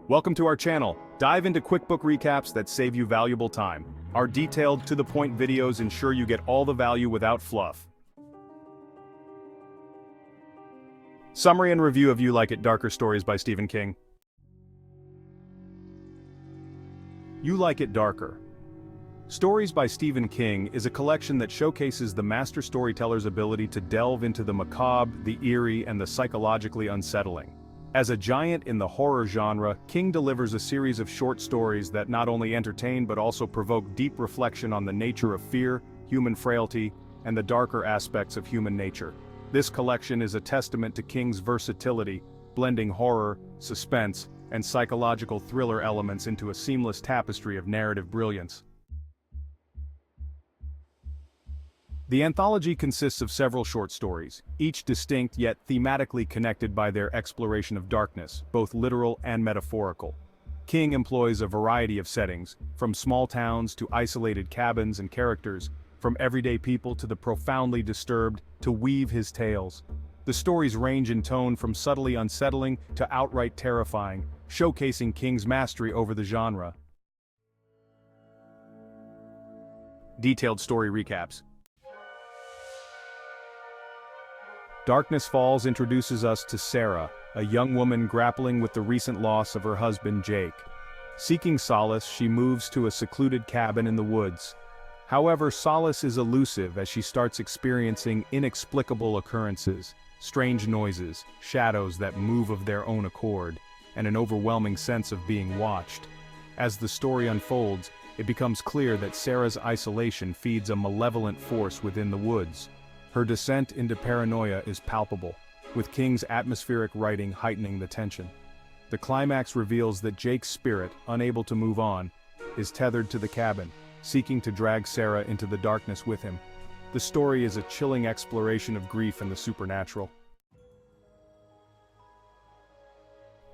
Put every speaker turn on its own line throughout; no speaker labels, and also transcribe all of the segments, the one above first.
Welcome to our channel. Dive into quick book recaps that save you valuable time. Our detailed, to-the-point videos ensure you get all the value without fluff. Summary and review of You Like It Darker Stories by Stephen King. You Like It Darker. Stories by Stephen King is a collection that showcases the master storyteller's ability to delve into the macabre, the eerie, and the psychologically unsettling. As a giant in the horror genre, King delivers a series of short stories that not only entertain but also provoke deep reflection on the nature of fear, human frailty, and the darker aspects of human nature. This collection is a testament to King's versatility, blending horror, suspense, and psychological thriller elements into a seamless tapestry of narrative brilliance. The anthology consists of several short stories, each distinct yet thematically connected by their exploration of darkness, both literal and metaphorical. King employs a variety of settings, from small towns to isolated cabins and characters, from everyday people to the profoundly disturbed, to weave his tales. The stories range in tone from subtly unsettling to outright terrifying, showcasing King's mastery over the genre. Detailed story recaps. Darkness Falls introduces us to Sarah, a young woman grappling with the recent loss of her husband Jake. Seeking solace, she moves to a secluded cabin in the woods. However, solace is elusive as she starts experiencing inexplicable occurrences, strange noises, shadows that move of their own accord, and an overwhelming sense of being watched. As the story unfolds, it becomes clear that Sarah's isolation feeds a malevolent force within the woods. Her descent into paranoia is palpable, with King's atmospheric writing heightening the tension. The climax reveals that Jake's spirit, unable to move on, is tethered to the cabin, seeking to drag Sarah into the darkness with him. The story is a chilling exploration of grief and the supernatural.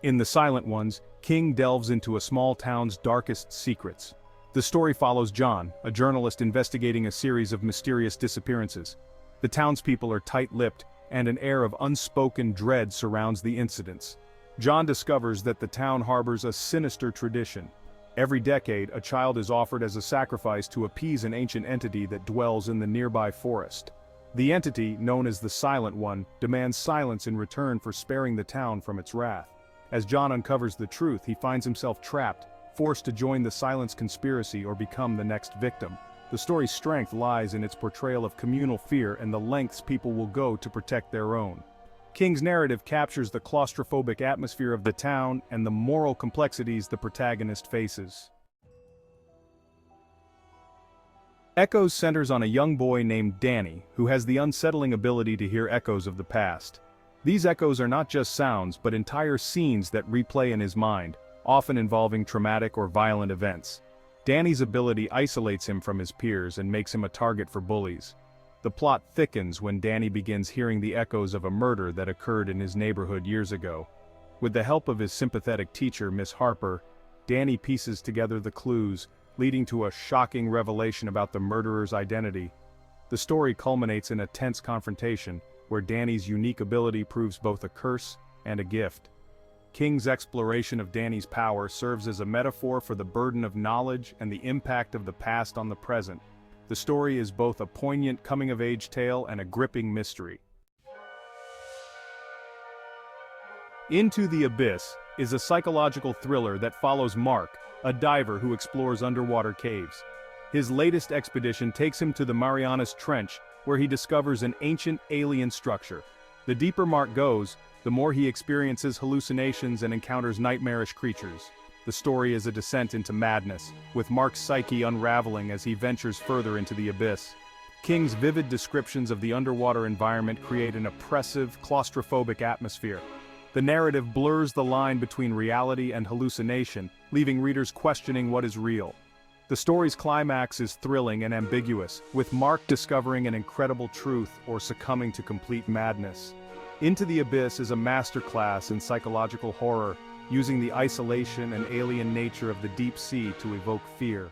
In The Silent Ones, King delves into a small town's darkest secrets. The story follows John, a journalist investigating a series of mysterious disappearances. The townspeople are tight-lipped, and an air of unspoken dread surrounds the incidents. John discovers that the town harbors a sinister tradition. Every decade, a child is offered as a sacrifice to appease an ancient entity that dwells in the nearby forest. The entity, known as the Silent One, demands silence in return for sparing the town from its wrath. As John uncovers the truth, he finds himself trapped, forced to join the Silence conspiracy or become the next victim. The story's strength lies in its portrayal of communal fear and the lengths people will go to protect their own. King's narrative captures the claustrophobic atmosphere of the town and the moral complexities the protagonist faces. Echoes centers on a young boy named Danny, who has the unsettling ability to hear echoes of the past. These echoes are not just sounds, but entire scenes that replay in his mind, often involving traumatic or violent events. Danny's ability isolates him from his peers and makes him a target for bullies. The plot thickens when Danny begins hearing the echoes of a murder that occurred in his neighborhood years ago. With the help of his sympathetic teacher, Miss Harper, Danny pieces together the clues, leading to a shocking revelation about the murderer's identity. The story culminates in a tense confrontation, where Danny's unique ability proves both a curse and a gift. King's exploration of Danny's power serves as a metaphor for the burden of knowledge and the impact of the past on the present. The story is both a poignant coming-of-age tale and a gripping mystery. Into the Abyss is a psychological thriller that follows Mark, a diver who explores underwater caves. His latest expedition takes him to the Marianas Trench, where he discovers an ancient alien structure. The deeper Mark goes, the more he experiences hallucinations and encounters nightmarish creatures. The story is a descent into madness, with Mark's psyche unraveling as he ventures further into the abyss. King's vivid descriptions of the underwater environment create an oppressive, claustrophobic atmosphere. The narrative blurs the line between reality and hallucination, leaving readers questioning what is real. The story's climax is thrilling and ambiguous, with Mark discovering an incredible truth or succumbing to complete madness. Into the Abyss is a masterclass in psychological horror, using the isolation and alien nature of the deep sea to evoke fear.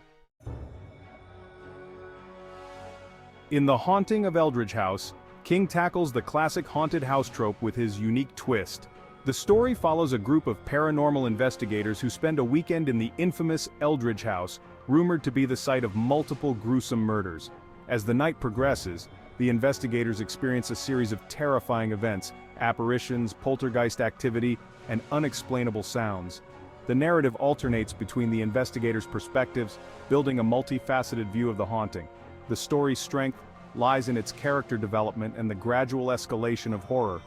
In The Haunting of Eldridge House, King tackles the classic haunted house trope with his unique twist. The story follows a group of paranormal investigators who spend a weekend in the infamous Eldridge house, rumored to be the site of multiple gruesome murders. As the night progresses, the investigators experience a series of terrifying events, apparitions, poltergeist activity, and unexplainable sounds. The narrative alternates between the investigators' perspectives, building a multifaceted view of the haunting. The story's strength lies in its character development and the gradual escalation of horror.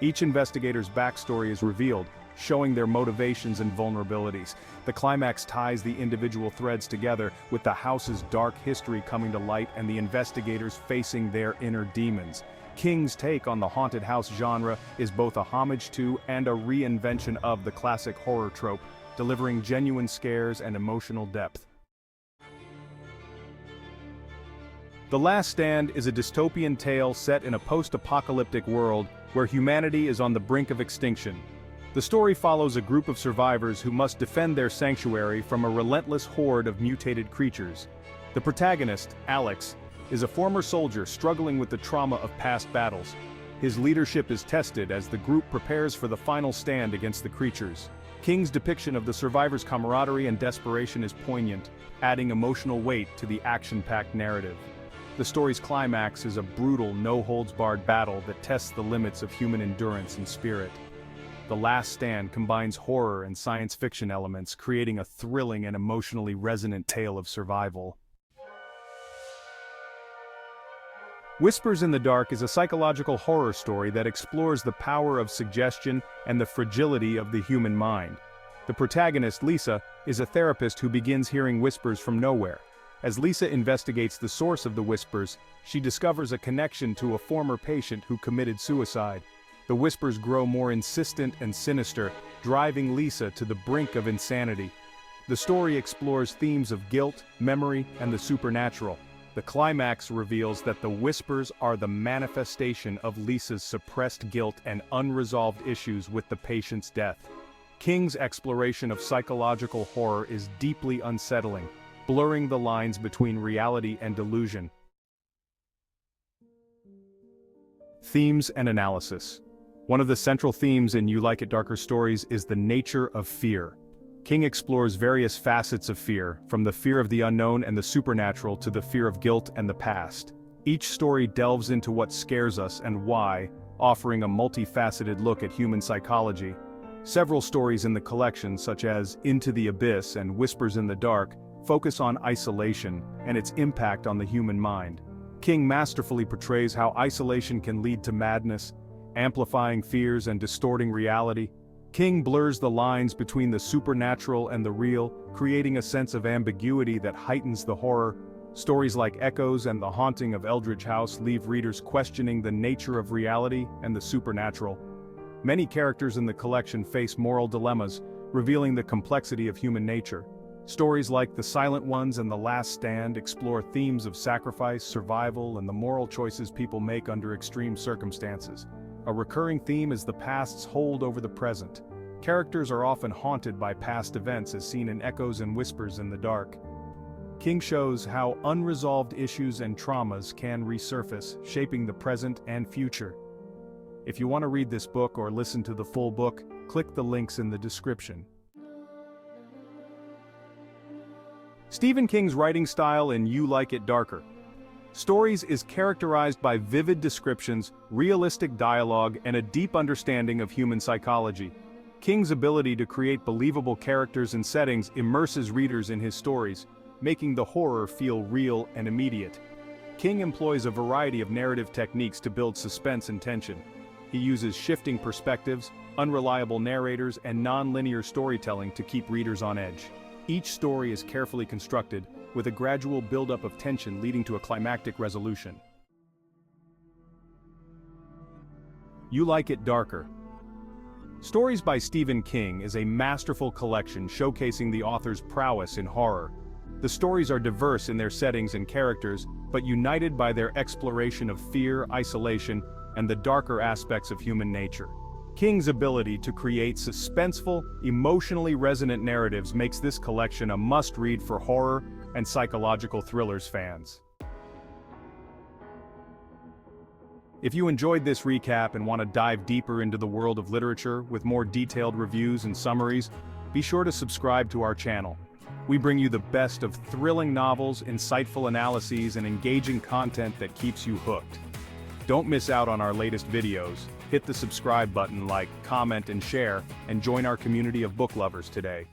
Each investigator's backstory is revealed, showing their motivations and vulnerabilities. The climax ties the individual threads together, with the house's dark history coming to light and the investigators facing their inner demons. King's take on the haunted house genre is both a homage to and a reinvention of the classic horror trope, delivering genuine scares and emotional depth. The Last Stand is a dystopian tale set in a post-apocalyptic world where humanity is on the brink of extinction. The story follows a group of survivors who must defend their sanctuary from a relentless horde of mutated creatures. The protagonist, Alex, is a former soldier struggling with the trauma of past battles. His leadership is tested as the group prepares for the final stand against the creatures. King's depiction of the survivors' camaraderie and desperation is poignant, adding emotional weight to the action-packed narrative. The story's climax is a brutal, no-holds-barred battle that tests the limits of human endurance and spirit. The Last Stand combines horror and science fiction elements, creating a thrilling and emotionally resonant tale of survival. Whispers in the Dark is a psychological horror story that explores the power of suggestion and the fragility of the human mind. The protagonist, Lisa, is a therapist who begins hearing whispers from nowhere. As Lisa investigates the source of the whispers, she discovers a connection to a former patient who committed suicide. The whispers grow more insistent and sinister, driving Lisa to the brink of insanity. The story explores themes of guilt, memory, and the supernatural. The climax reveals that the whispers are the manifestation of Lisa's suppressed guilt and unresolved issues with the patient's death. King's exploration of psychological horror is deeply unsettling, blurring the lines between reality and delusion. Themes and analysis. One of the central themes in You Like It Darker stories is the nature of fear. King explores various facets of fear, from the fear of the unknown and the supernatural to the fear of guilt and the past. Each story delves into what scares us and why, offering a multifaceted look at human psychology. Several stories in the collection, such as Into the Abyss and Whispers in the Dark, focus on isolation and its impact on the human mind. King masterfully portrays how isolation can lead to madness, amplifying fears and distorting reality. King blurs the lines between the supernatural and the real, creating a sense of ambiguity that heightens the horror. Stories like Echoes and The Haunting of Eldridge House leave readers questioning the nature of reality and the supernatural. Many characters in the collection face moral dilemmas, revealing the complexity of human nature. Stories like The Silent Ones and The Last Stand explore themes of sacrifice, survival, and the moral choices people make under extreme circumstances. A recurring theme is the past's hold over the present. Characters are often haunted by past events as seen in Echoes and Whispers in the Dark. King shows how unresolved issues and traumas can resurface, shaping the present and future. If you want to read this book or listen to the full book, click the links in the description. Stephen King's writing style in You Like It Darker. Stories is characterized by vivid descriptions, realistic dialogue, and a deep understanding of human psychology. King's ability to create believable characters and settings immerses readers in his stories, making the horror feel real and immediate. King employs a variety of narrative techniques to build suspense and tension. He uses shifting perspectives, unreliable narrators, and non-linear storytelling to keep readers on edge. Each story is carefully constructed, with a gradual buildup of tension leading to a climactic resolution. You Like It Darker. Stories by Stephen King is a masterful collection showcasing the author's prowess in horror. The stories are diverse in their settings and characters, but united by their exploration of fear, isolation, and the darker aspects of human nature. King's ability to create suspenseful, emotionally resonant narratives makes this collection a must-read for horror and psychological thrillers fans. If you enjoyed this recap and want to dive deeper into the world of literature with more detailed reviews and summaries, be sure to subscribe to our channel. We bring you the best of thrilling novels, insightful analyses, and engaging content that keeps you hooked. Don't miss out on our latest videos. Hit the subscribe button, like, comment, and share, and join our community of book lovers today.